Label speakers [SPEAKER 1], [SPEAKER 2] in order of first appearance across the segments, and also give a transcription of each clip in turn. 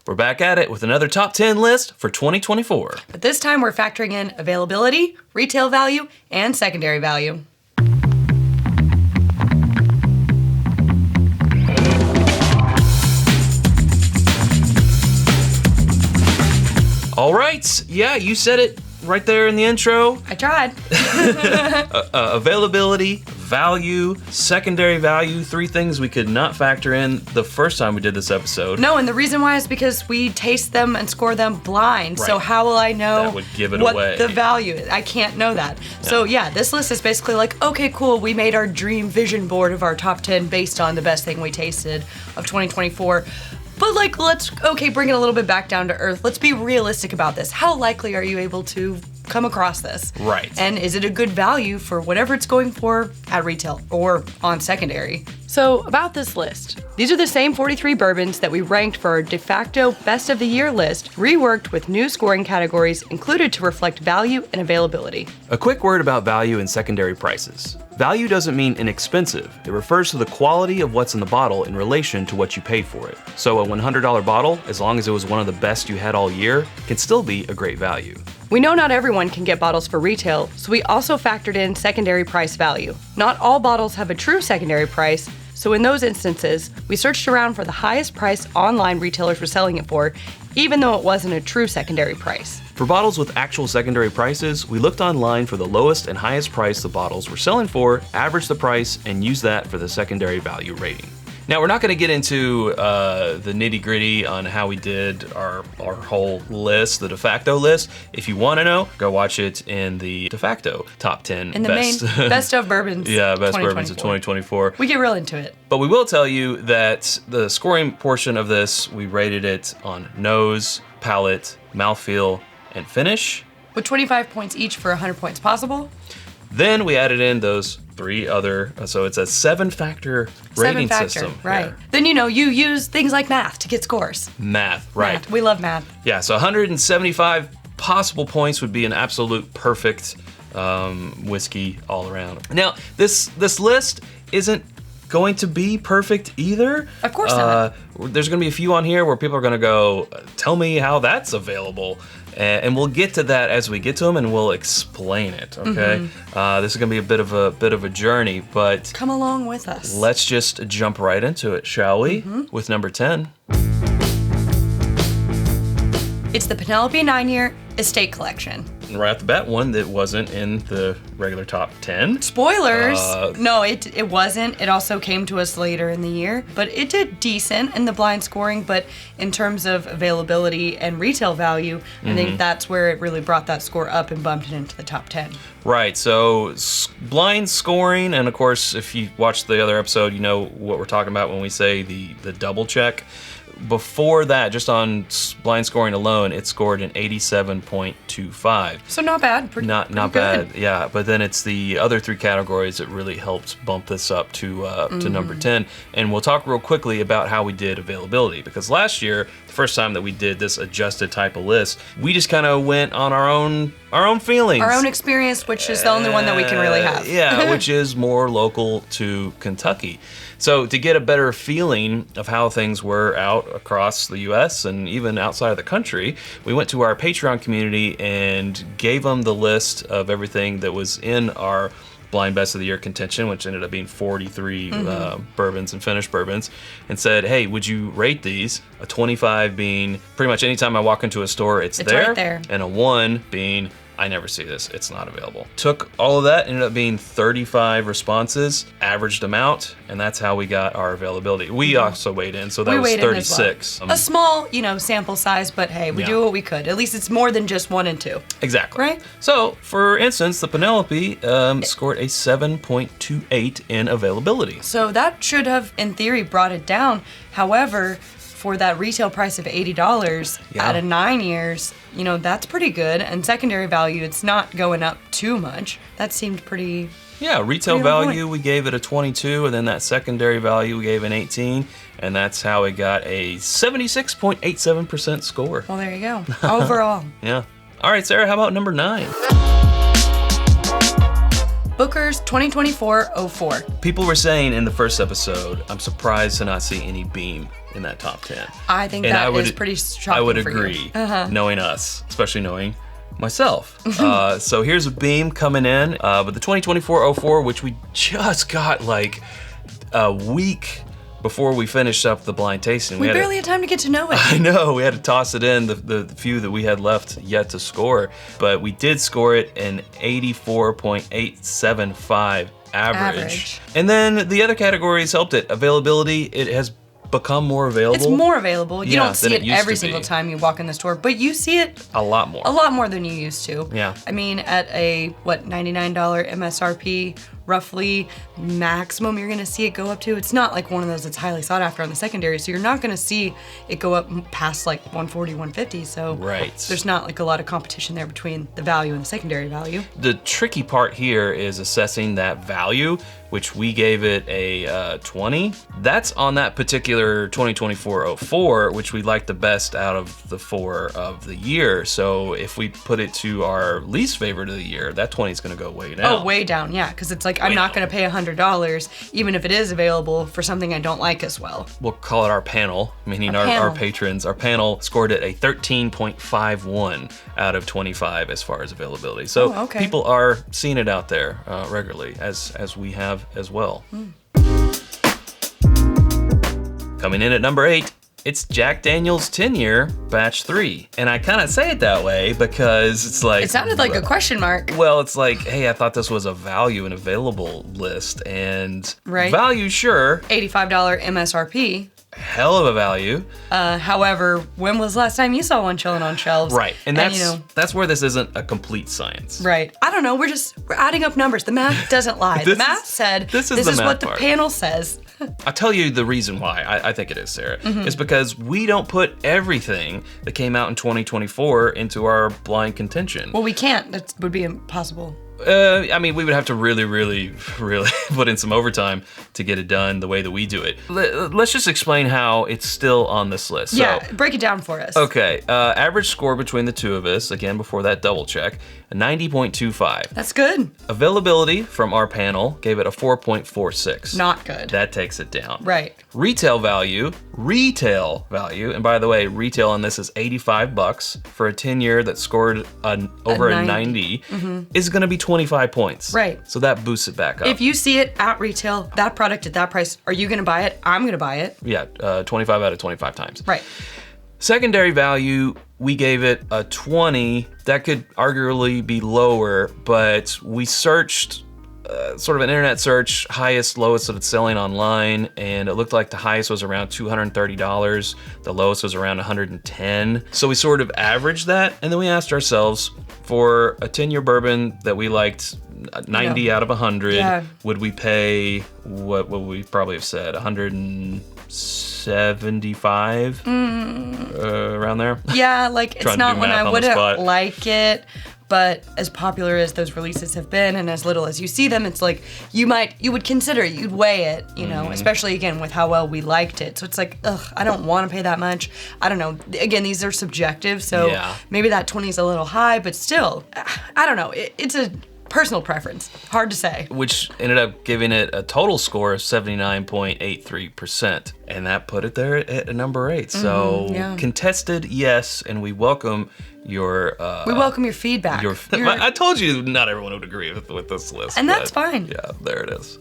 [SPEAKER 1] We're back at it with another top 10 list for 2024.
[SPEAKER 2] But this time we're factoring in availability, retail value, and secondary value.
[SPEAKER 1] All right. Yeah, you said it right there in the intro.
[SPEAKER 2] I tried.
[SPEAKER 1] Availability, value, secondary value, three things we could not factor in the first time we did this episode.
[SPEAKER 2] No, and the reason why is because we taste them and score them blind.
[SPEAKER 1] Right.
[SPEAKER 2] So how will I know
[SPEAKER 1] That would give it
[SPEAKER 2] what
[SPEAKER 1] away.
[SPEAKER 2] the value is? I can't know that.
[SPEAKER 1] Yeah.
[SPEAKER 2] So yeah, this list is basically like, okay, cool, we made our dream vision board of our top 10 based on the best thing we tasted of 2024. But like, let's, bring it a little bit back down to earth. Let's be realistic about this. How likely are you able to come across this?
[SPEAKER 1] Right.
[SPEAKER 2] And is it a good value for whatever it's going for at retail or on secondary? So about this list, these are the same 43 bourbons that we ranked for our de facto best of the year list, reworked with new scoring categories included to reflect value and availability.
[SPEAKER 1] A quick word about value and secondary prices. Value doesn't mean inexpensive. It refers to the quality of what's in the bottle in relation to what you paid for it. So a $100 bottle, as long as it was one of the best you had all year, can still be a great value.
[SPEAKER 2] We know not everyone can get bottles for retail, so we also factored in secondary price value. Not all bottles have a true secondary price, so in those instances, we searched around for the highest price online retailers were selling it for, even though it wasn't a true secondary price.
[SPEAKER 1] For bottles with actual secondary prices, we looked online for the lowest and highest price the bottles were selling for, averaged the price, and used that for the secondary value rating. Now, we're not going to get into the nitty-gritty on how we did our whole list, the de facto list. If you want to know, go watch it in the de facto top 10
[SPEAKER 2] In the
[SPEAKER 1] best.
[SPEAKER 2] main best of bourbons.
[SPEAKER 1] Yeah, best bourbons of 2024.
[SPEAKER 2] We get real into it.
[SPEAKER 1] But we will tell you that the scoring portion of this, we rated it on nose, palate, mouthfeel, and finish.
[SPEAKER 2] With 25 points each for 100 points possible.
[SPEAKER 1] Then we added in those three other, so it's a 7-factor rating system.
[SPEAKER 2] Right.
[SPEAKER 1] here.
[SPEAKER 2] Then, you use things like math to get scores.
[SPEAKER 1] Math, right.
[SPEAKER 2] Math. We love math.
[SPEAKER 1] Yeah, so 175 possible points would be an absolute perfect whiskey all around. Now, this list isn't going to be perfect either.
[SPEAKER 2] Of course not.
[SPEAKER 1] There's going to be a few on here where people are going to go, tell me how that's available. And we'll get to that as we get to them, and we'll explain it. Okay, this is going to be a bit of a journey, but
[SPEAKER 2] come along with us.
[SPEAKER 1] Let's just jump right into it, shall we? With number 10.
[SPEAKER 2] It's the Penelope 9-year Estate Collection.
[SPEAKER 1] Right off the bat, one that wasn't in the regular top 10.
[SPEAKER 2] Spoilers! No, it wasn't. It also came to us later in the year, but it did decent in the blind scoring, but in terms of availability and retail value, I think that's where it really brought that score up and bumped it into the top 10.
[SPEAKER 1] Right, so blind scoring, and of course, if you watch the other episode, you know what we're talking about when we say the double check. Before that, just on blind scoring alone, it scored an 87.25.
[SPEAKER 2] So not bad.
[SPEAKER 1] Not
[SPEAKER 2] pretty
[SPEAKER 1] bad,
[SPEAKER 2] good.
[SPEAKER 1] yeah. But then it's the other three categories that really helped bump this up to number 10. And we'll talk real quickly about how we did availability, because last year, the first time that we did this adjusted type of list, we just kind of went on our own feelings.
[SPEAKER 2] Our own experience, which is the only one that we can really have.
[SPEAKER 1] Yeah, which is more local to Kentucky. So to get a better feeling of how things were out across the U.S. and even outside of the country, we went to our Patreon community and gave them the list of everything that was in our blind best of the year contention, which ended up being 43 bourbons and finished bourbons, and said, hey, would you rate these? A 25 being pretty much anytime I walk into a store, it's there,
[SPEAKER 2] right there.
[SPEAKER 1] And a 1 being I never see this, it's not available. Took all of that, ended up being 35 responses, averaged them out, and that's how we got our availability. We also weighed in, so that was 36.
[SPEAKER 2] A small, sample size, but hey, we do what we could. At least it's more than just 1 and 2.
[SPEAKER 1] Exactly.
[SPEAKER 2] Right?
[SPEAKER 1] So, for instance, the Penelope scored a 7.28 in availability.
[SPEAKER 2] So that should have, in theory, brought it down. However, for that retail price of $80 out of 9 years, that's pretty good. And secondary value, it's not going up too much. That seemed pretty...
[SPEAKER 1] Yeah, retail value, we gave it a 22, and then that secondary value, we gave an 18, and that's how it got a 76.87% score.
[SPEAKER 2] Well, there you go. Overall.
[SPEAKER 1] Yeah. All right, Sarah, how about number 9?
[SPEAKER 2] Booker's 2024-04.
[SPEAKER 1] People were saying in the first episode, I'm surprised to not see any Beam in that top 10.
[SPEAKER 2] I think
[SPEAKER 1] And
[SPEAKER 2] that is pretty shocking.
[SPEAKER 1] I would
[SPEAKER 2] for you.
[SPEAKER 1] agree, knowing us, especially knowing myself. So here's a beam coming in with the 2024-04, which we just got like a week before we finished up the blind tasting.
[SPEAKER 2] We barely had time to get to know it.
[SPEAKER 1] I know, we had to toss it in, the few that we had left yet to score, but we did score it an 84.875 average. And then the other categories helped it. Availability, it has become more available.
[SPEAKER 2] It's more available. You don't see it every
[SPEAKER 1] to
[SPEAKER 2] single
[SPEAKER 1] be.
[SPEAKER 2] time you walk in the store, but you see it
[SPEAKER 1] A lot more.
[SPEAKER 2] a lot more than you used to.
[SPEAKER 1] Yeah.
[SPEAKER 2] I mean, at a, $99 MSRP, roughly maximum you're gonna see it go up to. It's not like one of those that's highly sought after on the secondary, so you're not gonna see it go up past like 140, 150, so
[SPEAKER 1] Right.
[SPEAKER 2] there's not like a lot of competition there between the value and the secondary value.
[SPEAKER 1] The tricky part here is assessing that value, which we gave it a 20. That's on that particular 2024-04, which we liked the best out of the 4 of the year. So if we put it to our least favorite of the year, that 20 is gonna go way down.
[SPEAKER 2] Oh, way down, yeah, because it's like I'm not gonna pay $100, even if it is available for something I don't like as well.
[SPEAKER 1] We'll call it our panel, meaning our patrons. Our panel scored it a 13.51 out of 25 as far as availability. So people are seeing it out there regularly, as we have as well. Coming in at number 8, it's Jack Daniel's 10-year Batch 3. And I kind of say it that way because it's like...
[SPEAKER 2] It sounded like a question mark.
[SPEAKER 1] Well, it's like, hey, I thought this was a value and available list. And
[SPEAKER 2] right.
[SPEAKER 1] Value, sure.
[SPEAKER 2] $85 MSRP.
[SPEAKER 1] Hell of a value.
[SPEAKER 2] However, when was the last time you saw one chilling on shelves?
[SPEAKER 1] Right, and that's where this isn't a complete science.
[SPEAKER 2] Right. I don't know, we're adding up numbers. The math doesn't lie. The math said, this is what the panel says.
[SPEAKER 1] I'll tell you the reason why I think it is, Sarah. It's because we don't put everything that came out in 2024 into our blind contention.
[SPEAKER 2] Well, we can't. That would be impossible.
[SPEAKER 1] I mean, we would have to really put in some overtime to get it done the way that we do it. Let's just explain how it's still on this list.
[SPEAKER 2] Yeah, break it down for us.
[SPEAKER 1] Okay, average score between the two of us, again, before that double check, a 90.25.
[SPEAKER 2] That's good.
[SPEAKER 1] Availability from our panel gave it a 4.46.
[SPEAKER 2] Not good.
[SPEAKER 1] That takes it down.
[SPEAKER 2] Right.
[SPEAKER 1] Retail value, and by the way, retail on this is $85 for a 10-year that scored over a 90 is gonna be 25 points.
[SPEAKER 2] Right.
[SPEAKER 1] So that boosts it back up.
[SPEAKER 2] If you see it at retail, that product at that price, are you gonna buy it? I'm gonna buy it.
[SPEAKER 1] Yeah, 25 out of 25 times.
[SPEAKER 2] Right.
[SPEAKER 1] Secondary value, we gave it a 20. That could arguably be lower, but we searched sort of an internet search, highest, lowest that it's selling online, and it looked like the highest was around $230. The lowest was around $110. So we sort of averaged that, and then we asked ourselves, for a 10-year bourbon that we liked 90 out of 100, would we pay, what would we probably have said, 175? Around there?
[SPEAKER 2] Yeah, like it's not when I wouldn't like it. But as popular as those releases have been and as little as you see them, it's like you would consider, you'd weigh it, you know, especially again with how well we liked it. So it's like, I don't want to pay that much. I don't know. Again, these are subjective, so maybe that 20 is a little high, but still, I don't know. It's a personal preference. Hard to say.
[SPEAKER 1] Which ended up giving it a total score of 79.83%. And that put it there at number 8. So contested, yes, and we welcome your
[SPEAKER 2] feedback.
[SPEAKER 1] I told you not everyone would agree with this list.
[SPEAKER 2] And that's fine.
[SPEAKER 1] Yeah, there it is.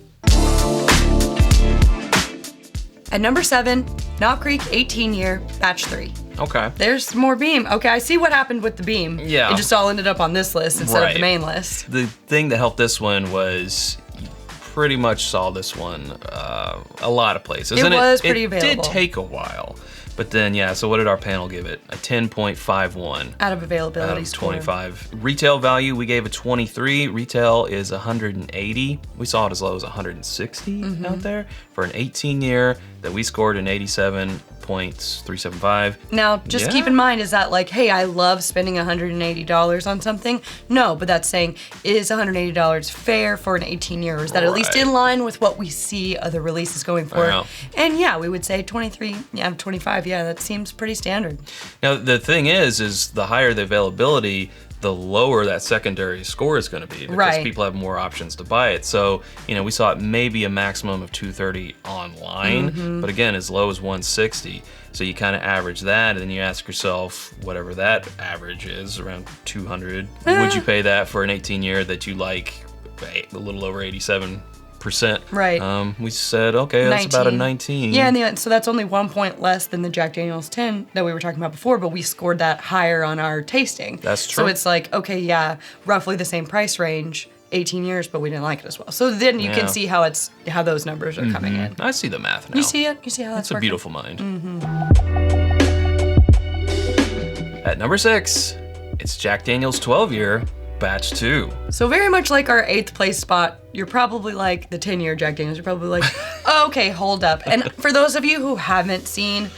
[SPEAKER 2] At number 7, Knob Creek 18-year Batch 3.
[SPEAKER 1] Okay.
[SPEAKER 2] There's more beam. Okay, I see what happened with the beam.
[SPEAKER 1] Yeah.
[SPEAKER 2] It just all ended up on this list instead of the main list.
[SPEAKER 1] The thing that helped this one was you pretty much saw this one a lot of places.
[SPEAKER 2] It was pretty available.
[SPEAKER 1] It did take a while. But then, so what did our panel give it? A 10.51.
[SPEAKER 2] Out of availability score.
[SPEAKER 1] 25. Retail value, we gave a 23. Retail is 180. We saw it as low as 160 out there for an 18-year that we scored an 87.375.
[SPEAKER 2] Now, just keep in mind, is that like, hey, I love spending $180 on something? No, but that's saying, is $180 fair for an 18-year? Or is that at least in line with what we see other releases going for? And we would say 23, 25, that seems pretty standard.
[SPEAKER 1] Now, the thing is the higher the availability, the lower that secondary score is going to be, because people have more options to buy it. So, we saw it maybe a maximum of 230 online, but again, as low as 160. So you kind of average that, and then you ask yourself, whatever that average is, around 200, would you pay that for an 18-year that you like a little over 87%?
[SPEAKER 2] Right.
[SPEAKER 1] We said, okay, that's about a 19.
[SPEAKER 2] Yeah, and so that's only 1 point less than the Jack Daniel's 10 that we were talking about before, but we scored that higher on our tasting.
[SPEAKER 1] That's true.
[SPEAKER 2] So it's like, okay, yeah, roughly the same price range, 18 years, but we didn't like it as well. So then you can see how those numbers are coming in.
[SPEAKER 1] I see the math now.
[SPEAKER 2] You see it? You see how that's
[SPEAKER 1] a
[SPEAKER 2] working?
[SPEAKER 1] beautiful mind. At number 6, it's Jack Daniel's 12-year Batch 2.
[SPEAKER 2] So very much like our 8th place spot, you're probably like the 10-year Jack Daniels. You're probably like, okay, hold up. And for those of you who haven't seen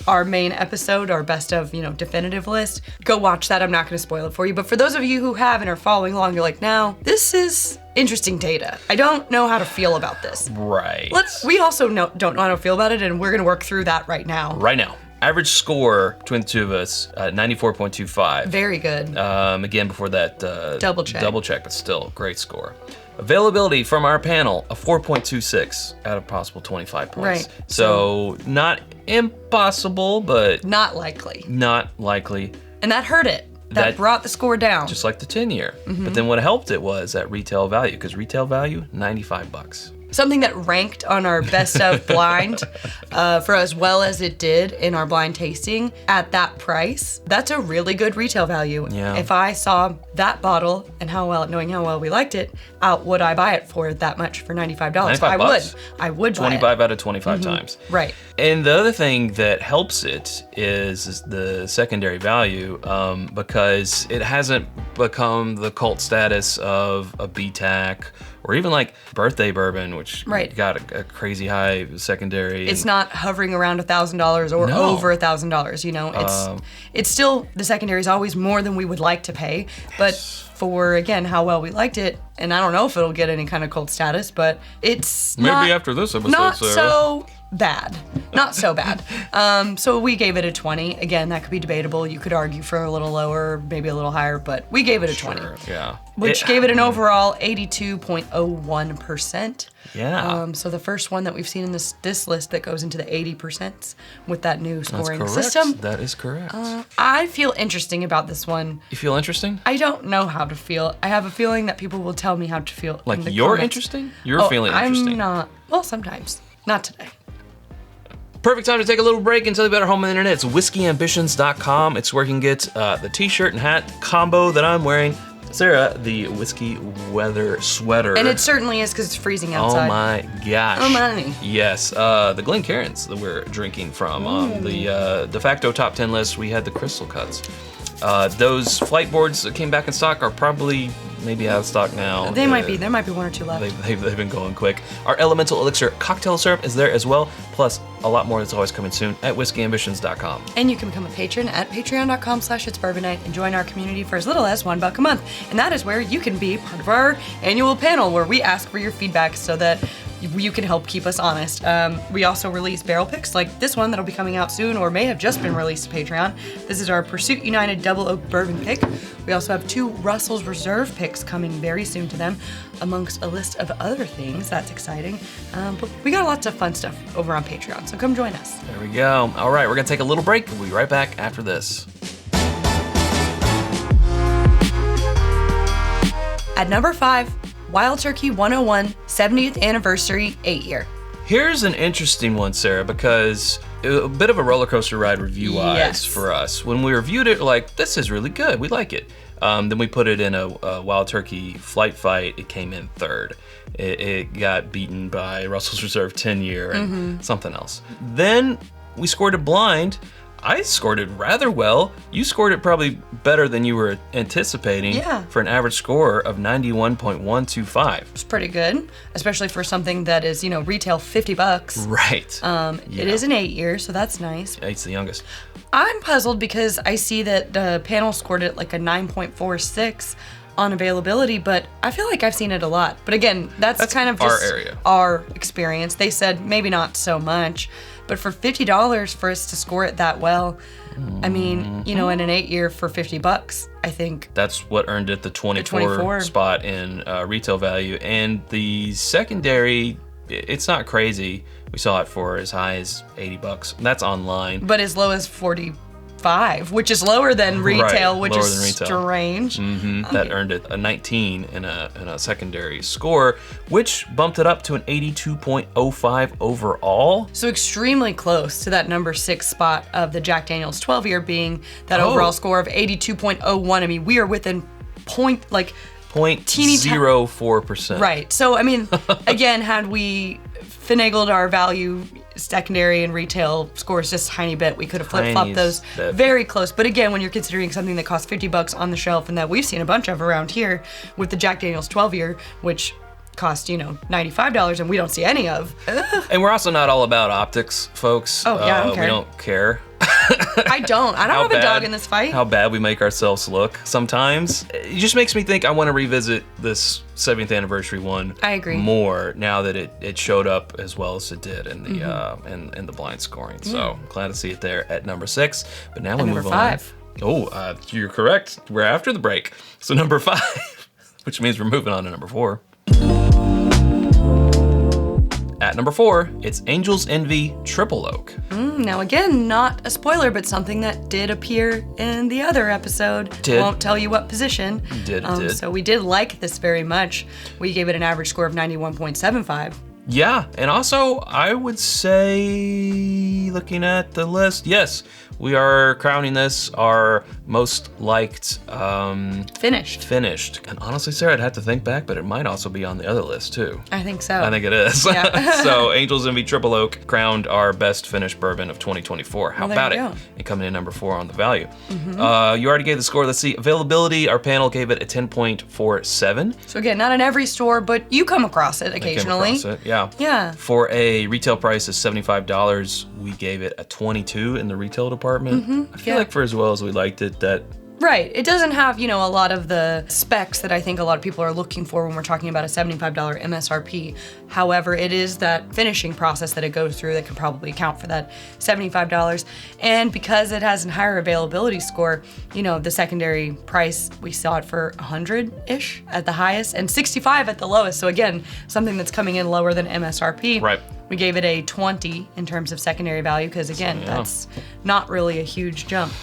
[SPEAKER 2] our main episode, our best of, definitive list, go watch that. I'm not going to spoil it for you. But for those of you who have and are following along, you're like, now, this is interesting data. I don't know how to feel about this.
[SPEAKER 1] Right.
[SPEAKER 2] We also don't know how to feel about it, and we're going to work through that right now.
[SPEAKER 1] Right now. Average score between the two of us, 94.25.
[SPEAKER 2] Very good.
[SPEAKER 1] Again, before that
[SPEAKER 2] double check,
[SPEAKER 1] but still, great score. Availability from our panel, a 4.26 out of possible 25 points.
[SPEAKER 2] Right.
[SPEAKER 1] So not impossible, but
[SPEAKER 2] not likely.
[SPEAKER 1] Not likely.
[SPEAKER 2] And that hurt it. That brought the score down.
[SPEAKER 1] Just like the 10-year. But then what helped it was that retail value, because retail value, $95.
[SPEAKER 2] Something that ranked on our best of blind for as well as it did in our blind tasting at that price. That's a really good retail value.
[SPEAKER 1] Yeah.
[SPEAKER 2] If I saw that bottle and knowing how well we liked it, would I buy it for that much for $95? I would buy
[SPEAKER 1] 25 out of 25 times.
[SPEAKER 2] Right.
[SPEAKER 1] And the other thing that helps it is the secondary value, because it hasn't become the cult status of a BTAC or even like birthday bourbon, which got a crazy high secondary.
[SPEAKER 2] It's not hovering around $1,000 or over $1,000. It's still, the secondary is always more than we would like to pay, but for, again, how well we liked it, and I don't know if it'll get any kind of cult status, but it's
[SPEAKER 1] maybe after this episode,
[SPEAKER 2] not
[SPEAKER 1] Sarah.
[SPEAKER 2] so bad. Not so bad. So we gave it a 20. Again, that could be debatable. You could argue for a little lower, maybe a little higher, but we gave it a 20.
[SPEAKER 1] Yeah.
[SPEAKER 2] Which gave it an overall 82.01%.
[SPEAKER 1] Yeah.
[SPEAKER 2] So the first one that we've seen in this list that goes into the 80% with that new scoring
[SPEAKER 1] That's correct.
[SPEAKER 2] system.
[SPEAKER 1] That is correct.
[SPEAKER 2] I feel interesting about this one.
[SPEAKER 1] You feel interesting?
[SPEAKER 2] I don't know how to feel. I have a feeling that people will tell me how to feel.
[SPEAKER 1] Like
[SPEAKER 2] in the
[SPEAKER 1] you're
[SPEAKER 2] comments.
[SPEAKER 1] interesting? You're feeling interesting.
[SPEAKER 2] I'm not. Well, sometimes. Not today.
[SPEAKER 1] Perfect time to take a little break and tell you about our home on the internet. It's whiskyambitions.com. It's where you can get the t-shirt and hat combo that I'm wearing. Sarah, the whiskey weather sweater.
[SPEAKER 2] And it certainly is because it's freezing outside.
[SPEAKER 1] Oh my gosh.
[SPEAKER 2] Oh my.
[SPEAKER 1] Yes, the Glencairns that we're drinking from. On the de facto top 10 list, we had the Crystal Cuts. Those flight boards that came back in stock are probably maybe out of stock now.
[SPEAKER 2] They might be. There might be one or two left.
[SPEAKER 1] They've been going quick. Our Elemental Elixir cocktail syrup is there as well, plus a lot more that's always coming soon at whiskyambitions.com.
[SPEAKER 2] And you can become a patron at patreon.com/itsbourbonnight and join our community for as little as $1 a month. And that is where you can be part of our annual panel where we ask for your feedback so that you can help keep us honest. We also release barrel picks like this one that'll be coming out soon or may have just been released to Patreon. This is our Pursuit United Double Oak Bourbon pick. We also have 2 Russell's Reserve picks coming very soon to them, amongst a list of other things. That's exciting. But we got lots of fun stuff over on Patreon, so come join us.
[SPEAKER 1] There we go. All right, we're going to take a little break. We'll be right back after this.
[SPEAKER 2] At number 5, Wild Turkey 101 70th Anniversary 8-year.
[SPEAKER 1] Here's an interesting one, Sarah, because a bit of a roller coaster ride review-wise for us. When we reviewed it, we're like, this is really good. We like it. Then we put it in a Wild Turkey flight fight. It came in 3rd. It got beaten by Russell's Reserve 10-year and something else. Then we scored it blind. I scored it rather well. You scored it probably better than you were anticipating for an average score of 91.125.
[SPEAKER 2] It's pretty good, especially for something that is, retail $50.
[SPEAKER 1] Right.
[SPEAKER 2] It is an 8-year, so that's nice.
[SPEAKER 1] It's the youngest.
[SPEAKER 2] I'm puzzled because I see that the panel scored it like a 9.46 on availability, but I feel like I've seen it a lot. But again, that's kind of just
[SPEAKER 1] our area.
[SPEAKER 2] Our experience. They said maybe not so much, but for $50 for us to score it that well, I mean, in an 8-year for $50, I think.
[SPEAKER 1] That's what earned it the 24,
[SPEAKER 2] 24
[SPEAKER 1] spot in retail value. And the secondary, it's not crazy. We saw it for as high as $80. That's online.
[SPEAKER 2] But as low as 45, which is lower than retail, which is strange.
[SPEAKER 1] That earned it a 19 in a secondary score, which bumped it up to an 82.05 overall.
[SPEAKER 2] So extremely close to that number 6 spot of the Jack Daniel's 12-year being that overall score of 82.01. I mean, we are within teeny
[SPEAKER 1] 0.04%.
[SPEAKER 2] Right. So, I mean, again, had we finagled our value secondary and retail scores just a tiny bit, we could have flip-flopped those very close. But again, when you're considering something that costs $50 on the shelf and that we've seen a bunch of around here with the Jack Daniel's 12-year, which cost, $95 and we don't see any of.
[SPEAKER 1] And we're also not all about optics, folks.
[SPEAKER 2] Oh, yeah, I don't care.
[SPEAKER 1] We don't care.
[SPEAKER 2] I don't have a dog in this fight.
[SPEAKER 1] How bad we make ourselves look sometimes. It just makes me think I want to revisit this 70th anniversary one.
[SPEAKER 2] I agree.
[SPEAKER 1] More now that it showed up as well as it did in the in the blind scoring. So glad to see it there at number 6. But now we move on.
[SPEAKER 2] Number 5.
[SPEAKER 1] Oh, you're correct. We're after the break. So number 5, which means we're moving on to number 4. At number 4, it's Angel's Envy Triple Oak.
[SPEAKER 2] Now again, not a spoiler, but something that did appear in the other episode. Won't tell you what position.
[SPEAKER 1] Did.
[SPEAKER 2] So we did like this very much. We gave it an average score of 91.75.
[SPEAKER 1] Yeah, and also I would say, looking at the list, yes, we are crowning this our most liked
[SPEAKER 2] finished.
[SPEAKER 1] And honestly, Sarah, I'd have to think back, but it might also be on the other list too.
[SPEAKER 2] I think so.
[SPEAKER 1] I think it is.
[SPEAKER 2] Yeah.
[SPEAKER 1] So Angel's Envy Triple Oak crowned our best finished bourbon of 2024. How about it?
[SPEAKER 2] Go.
[SPEAKER 1] And coming in number 4 on the value. You already gave the score. Let's see. Availability, our panel gave it a 10.47.
[SPEAKER 2] So again, not in every store, but you come across it occasionally.
[SPEAKER 1] I came across it, yeah.
[SPEAKER 2] Yeah.
[SPEAKER 1] For a retail price of $75, we gave it a 22 in the retail department. I feel like for as well as we liked it, that...
[SPEAKER 2] Right. It doesn't have, a lot of the specs that I think a lot of people are looking for when we're talking about a $75 MSRP. However, it is that finishing process that it goes through that can probably account for that $75. And because it has a higher availability score, the secondary price, we saw it for 100-ish at the highest and 65 at the lowest. So again, something that's coming in lower than MSRP.
[SPEAKER 1] Right.
[SPEAKER 2] We gave it a 20 in terms of secondary value because, again, that's not really a huge jump.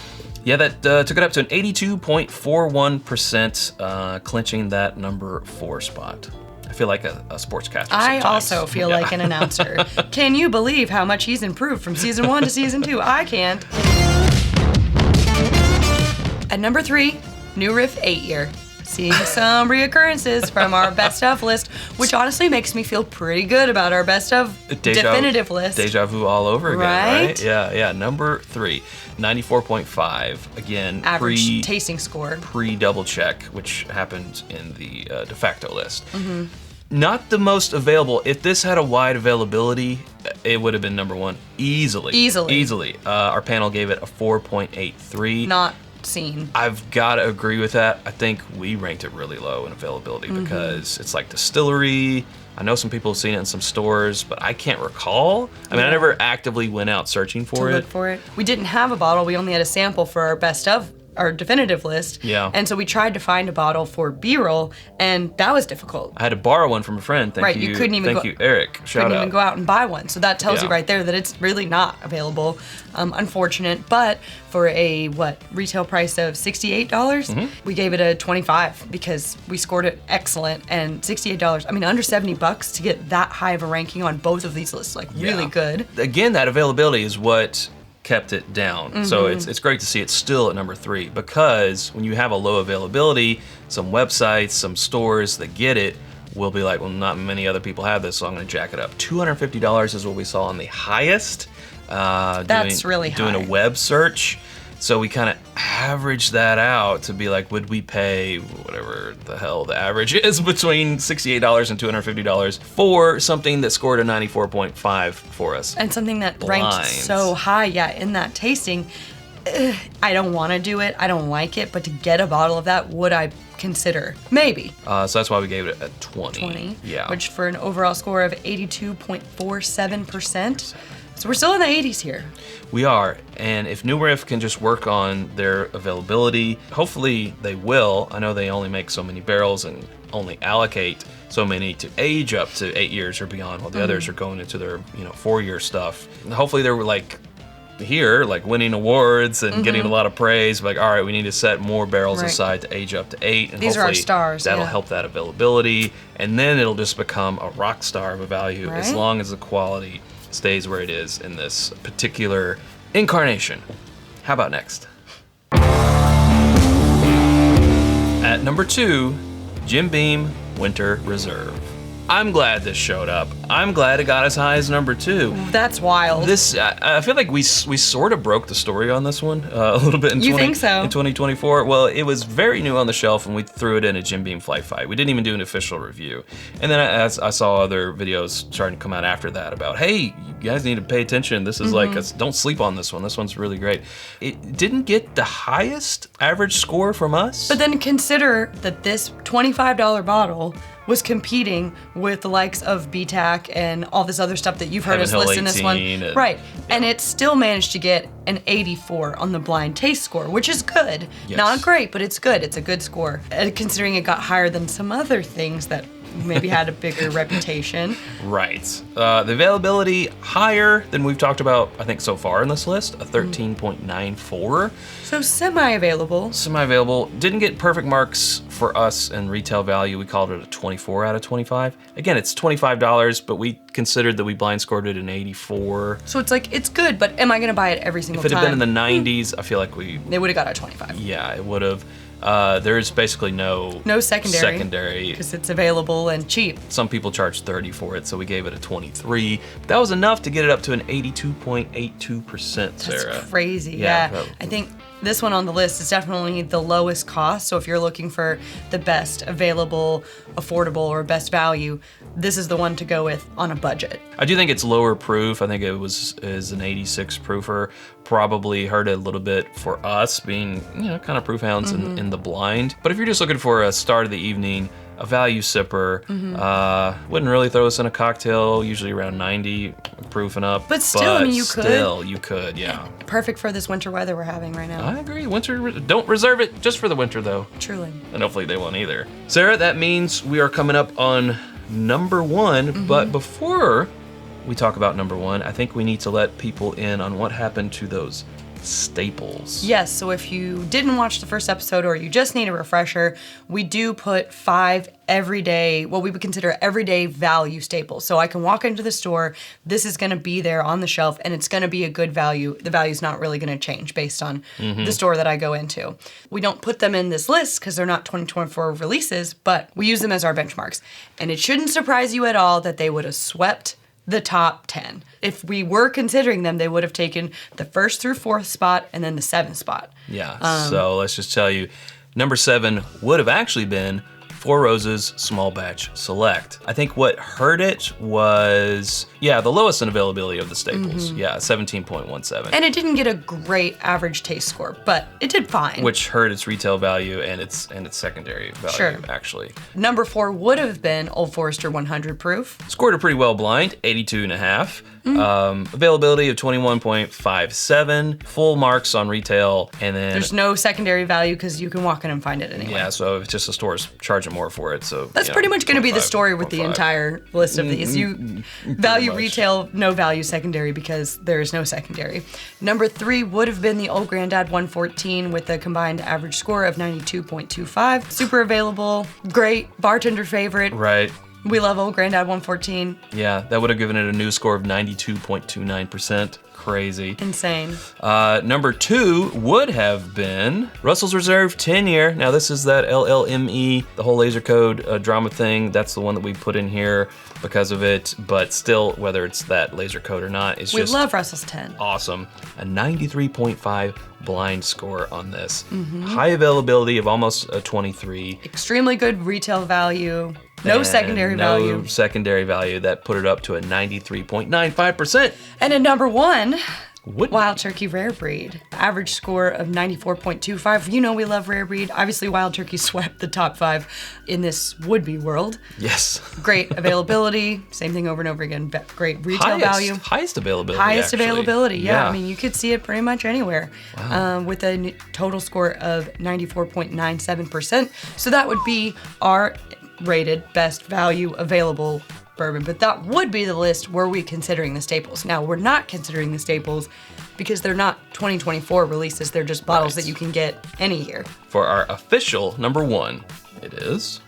[SPEAKER 1] Yeah, that took it up to an 82.41%, clinching that number 4 spot. I feel like a sportscaster
[SPEAKER 2] I
[SPEAKER 1] sometimes.
[SPEAKER 2] also feel like an announcer. Can you believe how much he's improved from season 1 to season 2? I can't. At number 3, New Riff 8-year. Seeing some reoccurrences from our best of list, which honestly makes me feel pretty good about our best of definitive list.
[SPEAKER 1] Deja vu all over again,
[SPEAKER 2] right?
[SPEAKER 1] Yeah. Number 3, 94.5. Again,
[SPEAKER 2] average tasting score.
[SPEAKER 1] Pre-double check, which happened in the de facto list. Not the most available. If this had a wide availability, it would have been number 1 easily. Our panel gave it a 4.83.
[SPEAKER 2] Not seen.
[SPEAKER 1] I've got to agree with that. I think we ranked it really low in availability because it's like distillery. I know some people have seen it in some stores, but I can't recall. I mean, I never actively went out searching for it.
[SPEAKER 2] Look for it. We didn't have a bottle. We only had a sample for our best of, our definitive list.
[SPEAKER 1] Yeah.
[SPEAKER 2] And so we tried to find a bottle for B-roll, and that was difficult.
[SPEAKER 1] I had to borrow one from a friend. Thank you.
[SPEAKER 2] You couldn't even
[SPEAKER 1] Thank you, Eric. Shout out.
[SPEAKER 2] Couldn't even go out and buy one. So that tells you right there that it's really not available. Unfortunate. But for a retail price of $68, we gave it a 25 because we scored it excellent. And $68, I mean, under $70 to get that high of a ranking on both of these lists, really good.
[SPEAKER 1] Again, that availability is what kept it down. So it's great to see it still at number 3 because when you have a low availability, some websites, some stores that get it will be like, well, not many other people have this, so I'm going to jack it up. $250 is what we saw on the highest.
[SPEAKER 2] That's really high.
[SPEAKER 1] Doing a web search. So we kind of averaged that out to be like, would we pay whatever the hell the average is between $68 and $250 for something that scored a 94.5 for us?
[SPEAKER 2] And something that ranked so high, in that tasting. I don't want to do it. I don't like it. But to get a bottle of that, would I consider? Maybe.
[SPEAKER 1] So that's why we gave it a 20.
[SPEAKER 2] 20.
[SPEAKER 1] Yeah.
[SPEAKER 2] Which for an overall score of 82.47%. It's So we're still in the 80s here.
[SPEAKER 1] We are, and if New Riff can just work on their availability, hopefully they will. I know they only make so many barrels and only allocate so many to age up to 8 years or beyond, while the others are going into their 4-year stuff. And hopefully they're like here, like winning awards and getting a lot of praise. Like, all right, we need to set more barrels aside to age up to 8, and
[SPEAKER 2] these are our stars.
[SPEAKER 1] That'll help that availability, and then it'll just become a rock star of a value as long as the quality stays where it is in this particular incarnation. How about next? At number 2, Jim Beam Winter Reserve. I'm glad this showed up. I'm glad it got as high as number 2.
[SPEAKER 2] That's wild.
[SPEAKER 1] This, I feel like we sort of broke the story on this one a little bit in
[SPEAKER 2] You think so?
[SPEAKER 1] In 2024. Well, it was very new on the shelf, and we threw it in a Jim Beam Flight Fight. We didn't even do an official review. And then as I saw other videos starting to come out after that about, hey, you guys need to pay attention. This is like, don't sleep on this one. This one's really great. It didn't get the highest average score from us.
[SPEAKER 2] But then consider that this $25 bottle was competing with the likes of BTAC and all this other stuff that you've heard us list in this one. Right. And it still managed to get an 84 on the blind taste score, which is good.
[SPEAKER 1] Yes.
[SPEAKER 2] Not great, but it's good. It's a good score. Considering it got higher than some other things that maybe had a bigger reputation.
[SPEAKER 1] Right. The availability higher than we've talked about, I think, so far in this list, a 13.94.
[SPEAKER 2] So semi-available.
[SPEAKER 1] Semi-available. Didn't get perfect marks for us in retail value. We called it a 24 out of 25. Again, it's $25, but we considered that we blind scored it an 84.
[SPEAKER 2] So it's like, it's good, but am I going to buy it every single time?
[SPEAKER 1] If it had been in the 90s, I feel like
[SPEAKER 2] they would have got a 25.
[SPEAKER 1] Yeah, it would have. There's basically no secondary
[SPEAKER 2] because it's available and cheap.
[SPEAKER 1] Some people charge 30 for it, so we gave it a 23. That was enough to get it up to an 82.82%, Sarah.
[SPEAKER 2] That's crazy. Yeah. I think this one on the list is definitely the lowest cost. So if you're looking for the best available, affordable, or best value, this is the one to go with on a budget.
[SPEAKER 1] I do think it's lower proof. I think it is an 86 proofer. Probably hurt it a little bit for us being, kind of proof hounds in the blind. But if you're just looking for a start of the evening, a value sipper, wouldn't really throw us in a cocktail, usually around 90 proof and up.
[SPEAKER 2] But still, I mean, you could.
[SPEAKER 1] Still, you could, yeah.
[SPEAKER 2] Perfect for this winter weather we're having right now.
[SPEAKER 1] I agree. Winter, don't reserve it just for the winter, though.
[SPEAKER 2] Truly.
[SPEAKER 1] And hopefully they won't either. Sarah, that means we are coming up on number 1, but before we talk about number 1, I think we need to let people in on what happened to those staples.
[SPEAKER 2] Yes, so if you didn't watch the first episode or you just need a refresher, we do put 5 everyday, what we would consider everyday value staples. So I can walk into the store, this is gonna be there on the shelf, and it's gonna be a good value. The value's not really gonna change based on the store that I go into. We don't put them in this list because they're not 2024 releases, but we use them as our benchmarks. And it shouldn't surprise you at all that they would have swept the top 10. If we were considering them, they would have taken the 1st through 4th spot and then the 7th spot.
[SPEAKER 1] Yeah, so let's just tell you, number 7 would have actually been Four Roses Small Batch Select. I think what hurt it was, the lowest in availability of the staples. 17.17.
[SPEAKER 2] And it didn't get a great average taste score, but it did fine.
[SPEAKER 1] Which hurt its retail value and its secondary value, actually.
[SPEAKER 2] Number 4 would have been Old Forester 100 proof.
[SPEAKER 1] Scored it pretty well blind, 82.5. Availability of 21.57. Full marks on retail, and then
[SPEAKER 2] there's no secondary value because you can walk in and find it anyway.
[SPEAKER 1] Yeah, so it's just the store's charging more for it. So
[SPEAKER 2] that's pretty much going to be the story with the entire list of these. You value retail, no value secondary because there is no secondary. Number 3 would have been the Old Grandad 114 with a combined average score of 92.25. Super available, great bartender favorite.
[SPEAKER 1] Right.
[SPEAKER 2] We love Old Grandad 114.
[SPEAKER 1] Yeah, that would have given it a new score of 92.29%. Crazy.
[SPEAKER 2] Insane.
[SPEAKER 1] Number 2 would have been Russell's Reserve 10-year. Now this is that LLME, the whole laser code drama thing. That's the one that we put in here because of it. But still, whether it's that laser code or not, we
[SPEAKER 2] love Russell's 10.
[SPEAKER 1] Awesome. A 93.5 blind score on this. High availability of almost a 23.
[SPEAKER 2] Extremely good retail value. No secondary value.
[SPEAKER 1] No secondary value. That put it up to a 93.95%.
[SPEAKER 2] And at number 1, Wild Turkey Rare Breed. Average score of 94.25. You know we love Rare Breed. Obviously, Wild Turkey swept the top 5 in this would-be world.
[SPEAKER 1] Yes.
[SPEAKER 2] Great availability. Same thing over and over again. Great retail value.
[SPEAKER 1] Highest availability,
[SPEAKER 2] Highest
[SPEAKER 1] actually.
[SPEAKER 2] availability, yeah. I mean, you could see it pretty much anywhere.
[SPEAKER 1] Wow.
[SPEAKER 2] With a total score of 94.97%. So that would be our rated best value available bourbon, but that would be the list were we considering the staples. Now, we're not considering the staples because they're not 2024 releases, they're just bottles that you can get any year.
[SPEAKER 1] For our official number 1, it is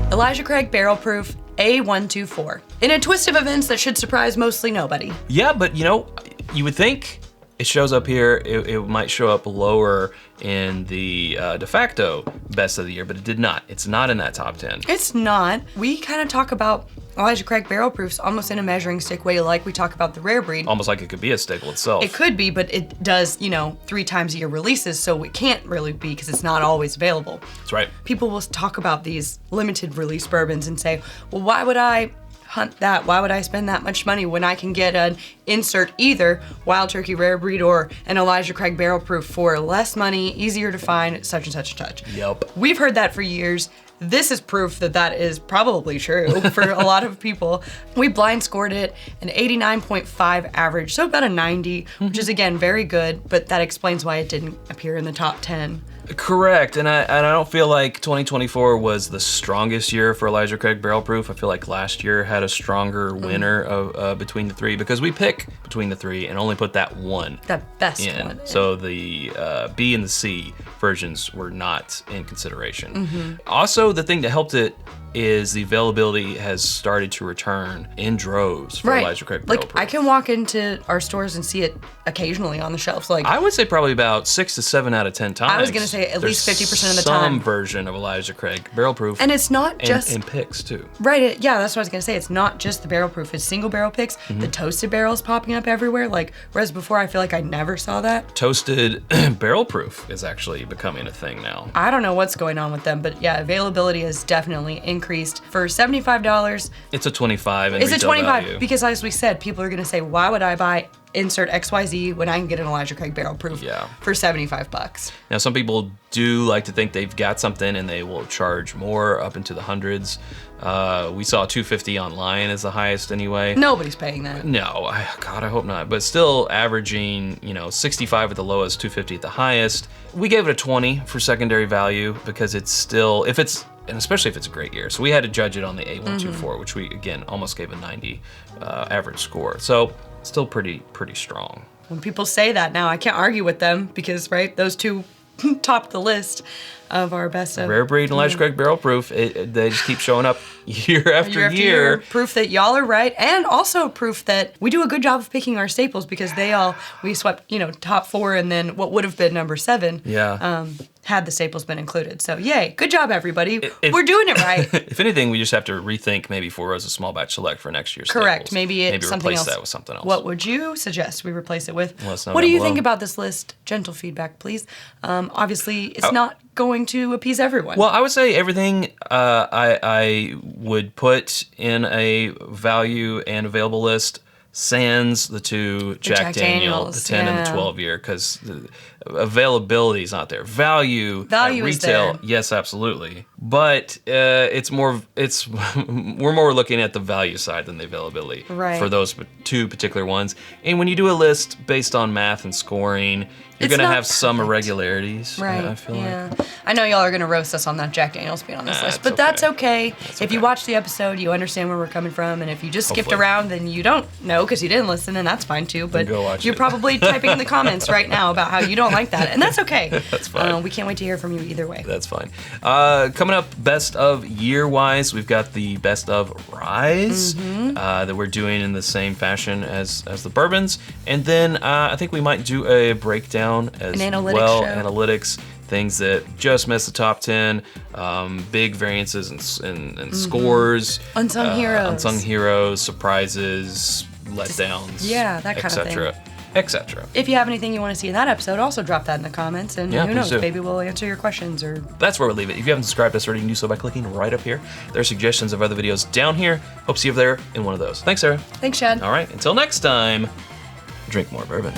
[SPEAKER 2] Elijah Craig Barrel Proof A124. In a twist of events that should surprise mostly nobody.
[SPEAKER 1] Yeah, but you would think it shows up here, it might show up lower in the de facto best of the year, but it did not. It's not in that top 10.
[SPEAKER 2] It's not. We kind of talk about Elijah Craig Barrel Proofs almost in a measuring stick way, like we talk about the Rare Breed.
[SPEAKER 1] Almost like it could be a staple itself.
[SPEAKER 2] It could be, but it does, 3 times a year releases, so it can't really be because it's not always available.
[SPEAKER 1] That's right.
[SPEAKER 2] People will talk about these limited release bourbons and say, well, why would I hunt that? Why would I spend that much money when I can get an insert either Wild Turkey Rare Breed or an Elijah Craig Barrel Proof for less money, easier to find, such and such and such.
[SPEAKER 1] Yep.
[SPEAKER 2] We've heard that for years. This is proof that that is probably true for a lot of people. We blind scored it an 89.5 average, so about a 90, which is again very good, but that explains why it didn't appear in the top 10.
[SPEAKER 1] Correct, and I don't feel like 2024 was the strongest year for Elijah Craig Barrel Proof. I feel like last year had a stronger winner of between the 3 because we pick between the 3 and only put that one.
[SPEAKER 2] The best
[SPEAKER 1] in.
[SPEAKER 2] one.
[SPEAKER 1] So the B and the C versions were not in consideration. Also, the thing that helped it is the availability has started to return in droves for Elijah Craig Barrel Proof.
[SPEAKER 2] I can walk into our stores and see it occasionally on the shelves.
[SPEAKER 1] I would say probably about 6 to 7 out of 10 times.
[SPEAKER 2] I was gonna say at least 50% of the
[SPEAKER 1] some
[SPEAKER 2] time.
[SPEAKER 1] version of Elijah Craig Barrel Proof.
[SPEAKER 2] And it's not just...
[SPEAKER 1] And picks, too.
[SPEAKER 2] Right, yeah, that's what I was gonna say. It's not just the barrel proof, it's single barrel picks. The toasted barrels popping up everywhere. Whereas before I feel like I never saw that.
[SPEAKER 1] Toasted barrel proof is actually becoming a thing now.
[SPEAKER 2] I don't know what's going on with them, but yeah, availability has definitely increased. For $75,
[SPEAKER 1] it's a 25 in
[SPEAKER 2] it's a
[SPEAKER 1] retail
[SPEAKER 2] 25
[SPEAKER 1] value.
[SPEAKER 2] because as we said, people are gonna say, why would I buy insert XYZ when I can get an Elijah Craig Barrel Proof for $75?
[SPEAKER 1] Now, some people do like to think they've got something and they will charge more up into the hundreds. We saw $250 online as the highest anyway.
[SPEAKER 2] Nobody's paying that.
[SPEAKER 1] No, God, I hope not. But still averaging, 65 at the lowest, $250 at the highest. We gave it a 20 for secondary value because it's still, and especially if it's a great year. So we had to judge it on the A124, which we, again, almost gave a 90 average score. So still pretty strong.
[SPEAKER 2] When people say that now, I can't argue with them because, right, those two topped the list of our best of.
[SPEAKER 1] Rare Breed and Elijah Craig Barrel Proof, they just keep showing up year after year.
[SPEAKER 2] Proof that y'all are right, and also proof that we do a good job of picking our staples because we swept, top 4 and then what would have been number 7.
[SPEAKER 1] Yeah.
[SPEAKER 2] Had the staples been included. So yay, good job everybody. We're doing it right.
[SPEAKER 1] If anything, we just have to rethink maybe 4 Rows of Small Batch Select for next year's
[SPEAKER 2] Correct.
[SPEAKER 1] staples.
[SPEAKER 2] Maybe something
[SPEAKER 1] replace
[SPEAKER 2] else.
[SPEAKER 1] That with something else.
[SPEAKER 2] What would you suggest we replace it with?
[SPEAKER 1] Let us know
[SPEAKER 2] What do
[SPEAKER 1] down
[SPEAKER 2] you
[SPEAKER 1] below.
[SPEAKER 2] think about this list? Gentle feedback, please. Obviously, it's not going to appease everyone.
[SPEAKER 1] Well, I would say everything I would put in a value and available list sans the 2 Jack Daniel, the 10 and the 12 year, because availability is not there. Value at
[SPEAKER 2] is
[SPEAKER 1] retail,
[SPEAKER 2] there.
[SPEAKER 1] yes, absolutely. But we're more looking at the value side than the availability for those 2 particular ones. And when you do a list based on math and scoring, you're going to have some irregularities, I feel like.
[SPEAKER 2] I know y'all are going to roast us on that Jack Daniels being on this list, but that's okay. If you watch the episode, you understand where we're coming from, and if you just skipped around, then you don't know because you didn't listen, and that's fine too, but
[SPEAKER 1] go watch
[SPEAKER 2] you're
[SPEAKER 1] it.
[SPEAKER 2] probably typing in the comments right now about how you don't like that, and that's okay.
[SPEAKER 1] That's fine.
[SPEAKER 2] We can't wait to hear from you either way.
[SPEAKER 1] That's fine. Coming up, best of year-wise, we've got the best of Rise that we're doing in the same fashion as the Bourbons. And then I think we might do a breakdown as well. Analytics, things that just missed the top 10, big variances and scores.
[SPEAKER 2] Unsung heroes.
[SPEAKER 1] Unsung heroes, surprises, letdowns,
[SPEAKER 2] that kind of thing.
[SPEAKER 1] etc.
[SPEAKER 2] If you have anything you want to see in that episode, also drop that in the comments, and
[SPEAKER 1] Yeah,
[SPEAKER 2] who
[SPEAKER 1] please
[SPEAKER 2] knows,
[SPEAKER 1] do.
[SPEAKER 2] maybe we'll answer your questions. Or
[SPEAKER 1] That's where we'll leave it. If you haven't subscribed to us already, you can do so by clicking right up here. There are suggestions of other videos down here. Hope to see you there in one of those. Thanks, Sarah.
[SPEAKER 2] thanks, Chad.
[SPEAKER 1] All right, until next time, drink more bourbon.